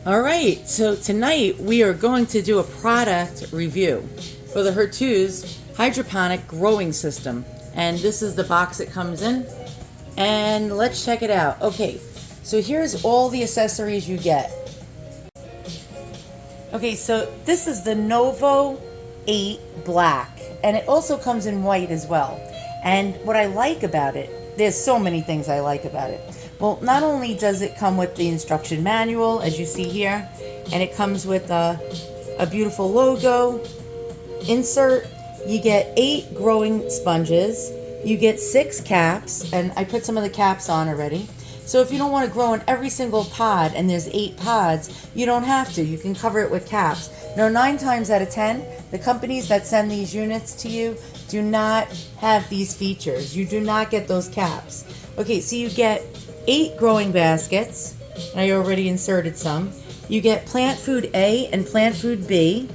All right, so tonight we are going to do a product review for the Hortuzz hydroponic growing system. And this is the box it comes in. And let's check it out. Okay, so here's all the accessories you get. Okay, so this is the Novo 8 Black, and it also comes in white as well. And what I like about it, there's so many things I like about it. Well, not only does it come with the instruction manual, as you see here, and it comes with a beautiful logo insert. You get 8 growing sponges. You get 6 caps, and I put some of the caps on already. So if you don't want to grow in every single pod and there's 8 pods, you don't have to. You can cover it with caps. Now, 9 times out of 10, the companies that send these units to you do not have these features. You do not get those caps. Okay, so you get 8 growing baskets. I already inserted some. You get plant food A and plant food B.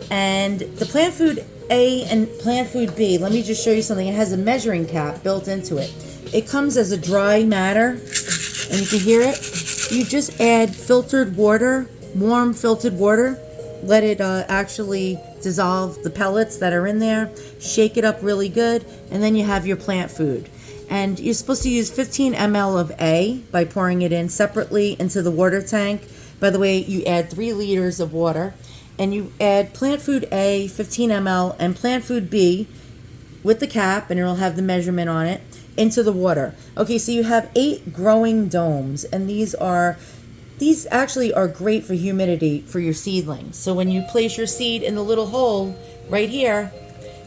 And the plant food A and plant food B, let me just show you something. It has a measuring cap built into it. It comes as a dry matter, and you can hear it. You just add filtered water, warm filtered water. Let it actually dissolve the pellets that are in there. Shake it up really good, and then you have your plant food. And you're supposed to use 15 ml of A by pouring it in separately into the water tank. By the way, you add 3 liters of water. And you add plant food A, 15 ml, and plant food B with the cap, and it'll have the measurement on it, into the water. Okay, so you have 8 growing domes, and these actually are great for humidity for your seedlings. So when you place your seed in the little hole right here,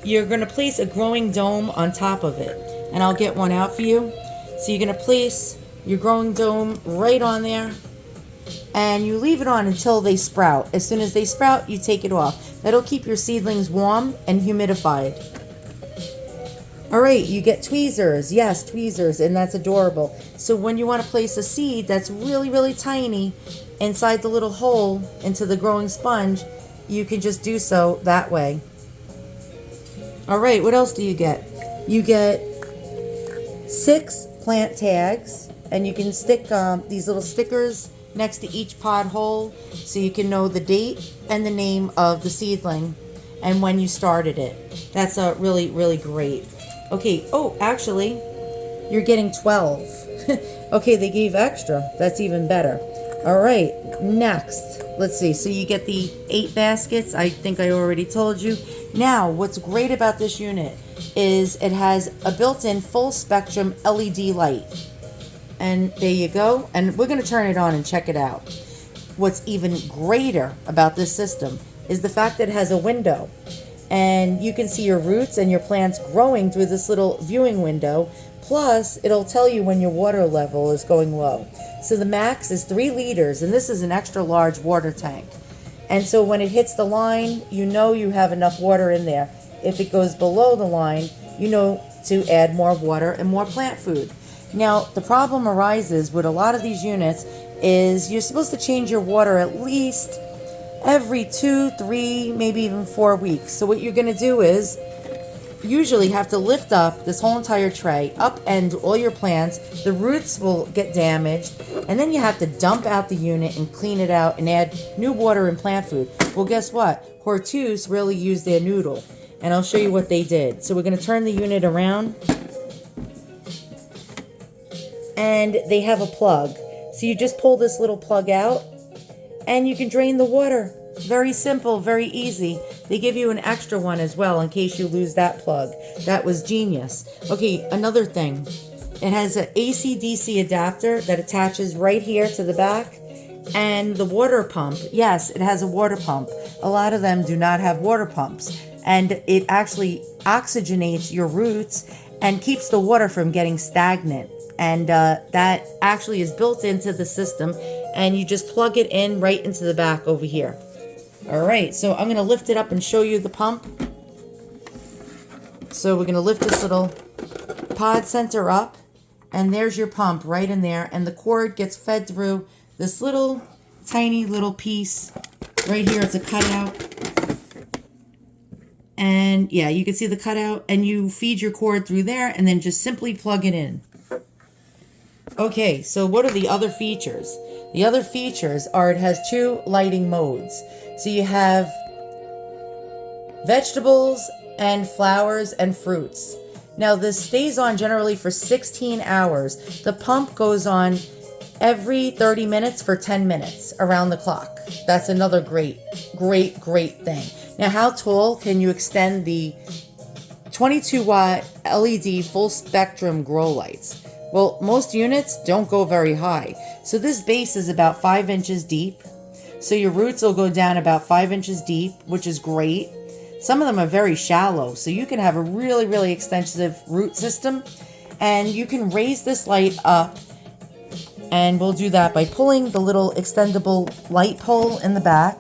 you're going to place a growing dome on top of it. And I'll get one out for you. So you're going to place your growing dome right on there, and you leave it on until they sprout. As soon as they sprout, you take it off. That'll keep your seedlings warm and humidified. All right, you get tweezers. Yes, tweezers, and that's adorable. So when you want to place a seed that's really, really tiny inside the little hole into the growing sponge, you can just do so that way. All right, what else do you get? You get 6 plant tags, and you can stick these little stickers next to each pod hole so you can know the date and the name of the seedling and when you started it. That's really, really great. Okay, oh, actually, you're getting 12. Okay, they gave extra. That's even better. All right, next, let's see. So you get the 8 baskets. I think I already told you. Now, what's great about this unit is it has a built-in full spectrum LED light. And there you go. And we're going to turn it on and check it out. What's even greater about this system is the fact that it has a window. And you can see your roots and your plants growing through this little viewing window. Plus, it'll tell you when your water level is going low. So the max is 3 liters, and this is an extra large water tank. And so when it hits the line, you know you have enough water in there. If it goes below the line, you know to add more water and more plant food. Now, the problem arises with a lot of these units is you're supposed to change your water at least every 2, 3, maybe even 4 weeks. So what you're going to do is usually have to lift up this whole entire tray, upend all your plants. The roots will get damaged, and then you have to dump out the unit and clean it out and add new water and plant food. Well, guess what? Hortuzz really used their noodle, and I'll show you what they did. So we're going to turn the unit around, and they have a plug. So you just pull this little plug out, and you can drain the water. Very simple, very easy. They give you an extra one as well in case you lose that plug. That was genius. Okay, another thing. It has an AC/DC adapter that attaches right here to the back. And the water pump, yes, it has a water pump. A lot of them do not have water pumps. And it actually oxygenates your roots and keeps the water from getting stagnant. And that actually is built into the system. And you just plug it in right into the back over here. All right, so I'm going to lift it up and show you the pump. So we're going to lift this little pod center up, and there's your pump right in there, and the cord gets fed through this little tiny little piece right here. It's a cutout, and yeah, you can see the cutout, and you feed your cord through there and then just simply plug it in. Okay, so what are the other features? The other features are it has 2 lighting modes. So you have vegetables and flowers and fruits. Now this stays on generally for 16 hours. The pump goes on every 30 minutes for 10 minutes around the clock. That's another great thing. Now, how tall can you extend the 22 watt LED full spectrum grow lights? Well, most units don't go very high. So this base is about 5 inches deep. So your roots will go down about 5 inches deep, which is great. Some of them are very shallow, so you can have a really extensive root system. And you can raise this light up, and we'll do that by pulling the little extendable light pole in the back.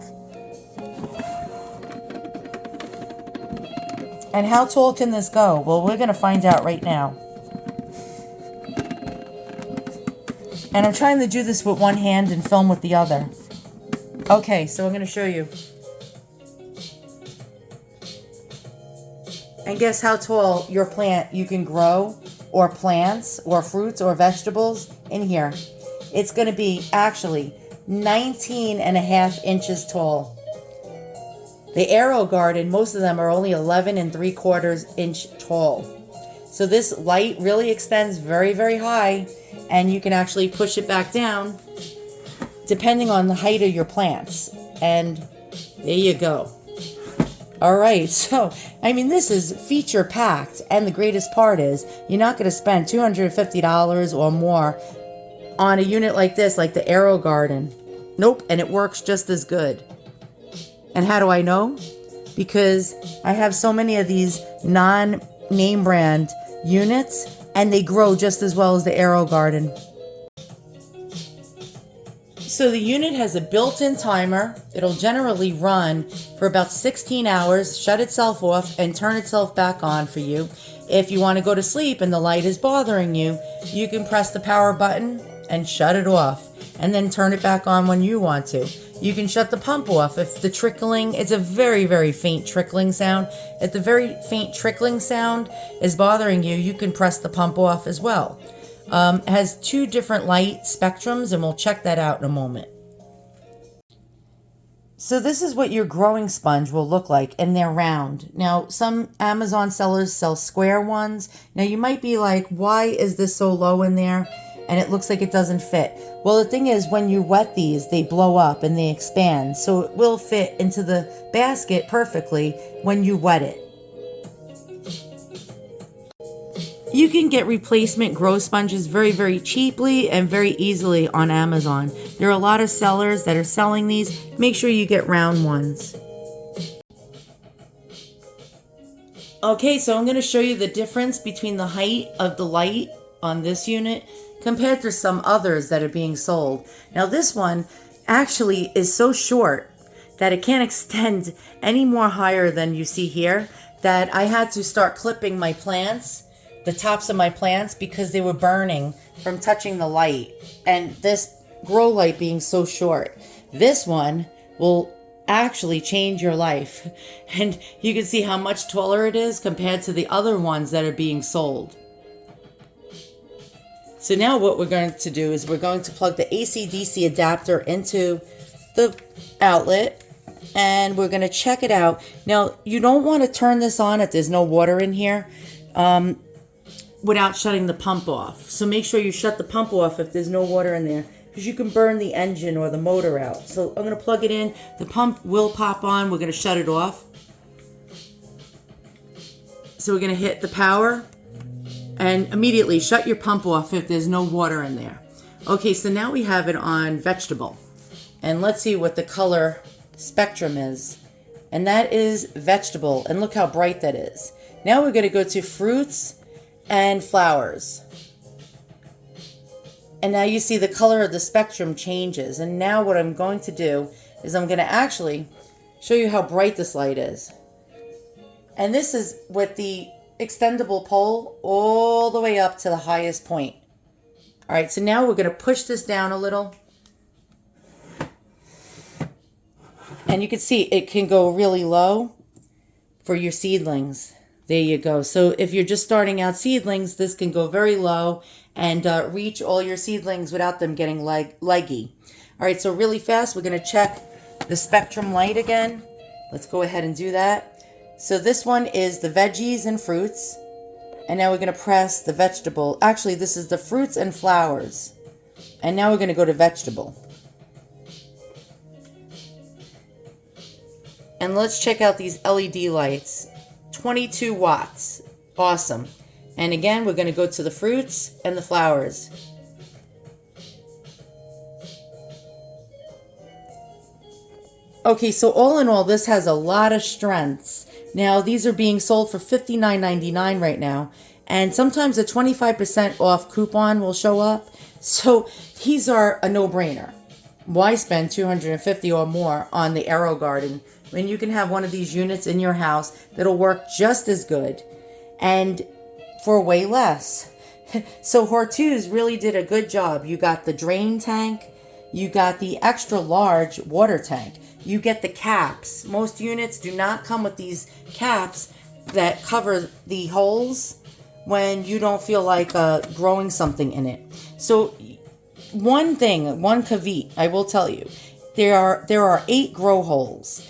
And how tall can this go? Well, we're going to find out right now. And I'm trying to do this with one hand and film with the other. Okay, so I'm going to show you. And guess how tall your plant you can grow, or plants, or fruits, or vegetables in here. It's going to be actually 19.5 inches tall. The Aero Garden, most of them are only 11 3/4 inch tall. So this light really extends very high, and you can actually push it back down depending on the height of your plants. And there you go. All right, so, I mean, this is feature packed, and the greatest part is you're not going to spend $250 or more on a unit like this, like the Aero Garden. Nope, and it works just as good. And how do I know? Because I have so many of these non-name brand units, and they grow just as well as the Aero Garden. So the unit has a built-in timer. It'll generally run for about 16 hours, shut itself off, and turn itself back on for you. If you want to go to sleep and the light is bothering you, you can press the power button and shut it off, and then turn it back on when you want to. You can shut the pump off if the trickling, it's a very faint trickling sound. If the very faint trickling sound is bothering you, you can press the pump off as well. It has 2 different light spectrums, and we'll check that out in a moment. So this is what your growing sponge will look like, and they're round. Now, some Amazon sellers sell square ones. Now, you might be like, why is this so low in there? And it looks like it doesn't fit. Well, the thing is, when you wet these, they blow up and they expand. So it will fit into the basket perfectly when you wet it. You can get replacement grow sponges very cheaply and very easily on Amazon. There are a lot of sellers that are selling these. Make sure you get round ones. Okay, so I'm going to show you the difference between the height of the light on this unit compared to some others that are being sold. Now this one actually is so short that it can't extend any more higher than you see here, that I had to start clipping my plants, the tops of my plants, because they were burning from touching the light, and this grow light being so short. This one will actually change your life, and you can see how much taller it is compared to the other ones that are being sold. So now what we're going to do is we're going to plug the AC/DC adapter into the outlet, and we're going to check it out. Now, you don't want to turn this on if there's no water in here without shutting the pump off. So make sure you shut the pump off if there's no water in there, because you can burn the engine or the motor out. So I'm going to plug it in. The pump will pop on. We're going to shut it off. So we're going to hit the power and immediately shut your pump off if there's no water in there. Okay, so now we have it on vegetable. And let's see what the color spectrum is. And that is vegetable. And look how bright that is. Now we're going to go to fruits and flowers. And now you see the color of the spectrum changes. And now what I'm going to do is I'm going to actually show you how bright this light is. And this is with the extendable pole all the way up to the highest point. All right, so now we're going to push this down a little. And you can see it can go really low for your seedlings. There you go. So if you're just starting out seedlings, this can go very low and reach all your seedlings without them getting leggy. All right, so really fast, we're going to check the spectrum light again. Let's go ahead and do that. So this one is the veggies and fruits. And now we're going to press the vegetable. Actually, this is the fruits and flowers. And now we're going to go to vegetable. And let's check out these LED lights. 22 watts. Awesome. And again, we're going to go to the fruits and the flowers. Okay, so all in all, this has a lot of strengths. Now, these are being sold for $59.99 right now. And sometimes a 25% off coupon will show up. So these are a no-brainer. Why spend $250 or more on the Aero Garden when you can have one of these units in your house that'll work just as good and for way less? So Hortuzz really did a good job. You got the drain tank. You got the extra large water tank. You get the caps. Most units do not come with these caps that cover the holes when you don't feel like growing something in it. So one caveat, I will tell you, there are 8 grow holes.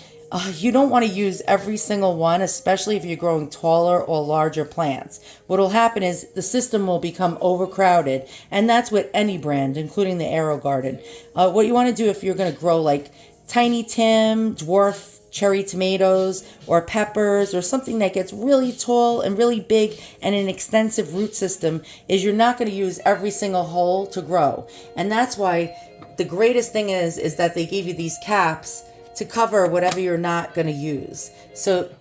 You don't want to use every single one, especially if you're growing taller or larger plants. What will happen is the system will become overcrowded, and that's with any brand, including the Aero Garden. What you want to do if you're going to grow like Tiny Tim, dwarf cherry tomatoes, or peppers, or something that gets really tall and really big and an extensive root system, is you're not going to use every single hole to grow. And that's why the greatest thing is that they gave you these caps to cover whatever you're not going to use. So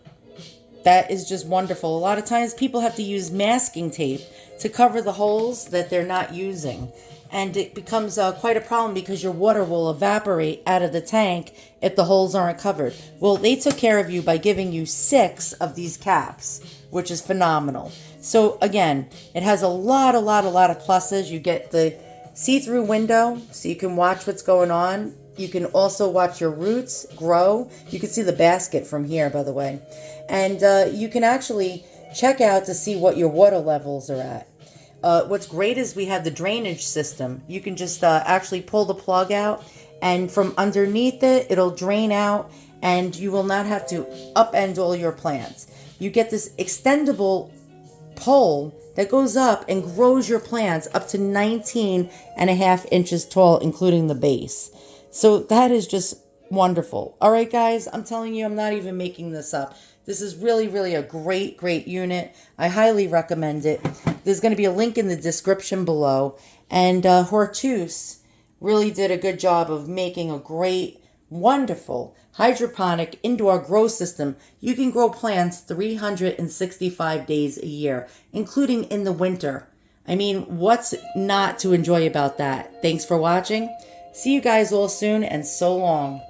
that is just wonderful. A lot of times people have to use masking tape to cover the holes that they're not using. And it becomes quite a problem because your water will evaporate out of the tank if the holes aren't covered. Well, they took care of you by giving you 6 of these caps, which is phenomenal. So again, it has a lot of pluses. You get the see-through window so you can watch what's going on. You can also watch your roots grow. You can see the basket from here, by the way. And you can actually check out to see what your water levels are at. What's great is we have the drainage system. You can just actually pull the plug out, and from underneath it, it'll drain out, and you will not have to upend all your plants. You get this extendable pole that goes up and grows your plants up to 19.5 inches tall, including the base. So that is just wonderful. All right, guys, I'm telling you, I'm not even making this up. This is really a great unit. I highly recommend it. There's going to be a link in the description below. And Hortuzz really did a good job of making a great, wonderful hydroponic indoor grow system. You can grow plants 365 days a year, including in the winter. I mean, what's not to enjoy about that? Thanks for watching. See you guys all soon, and so long.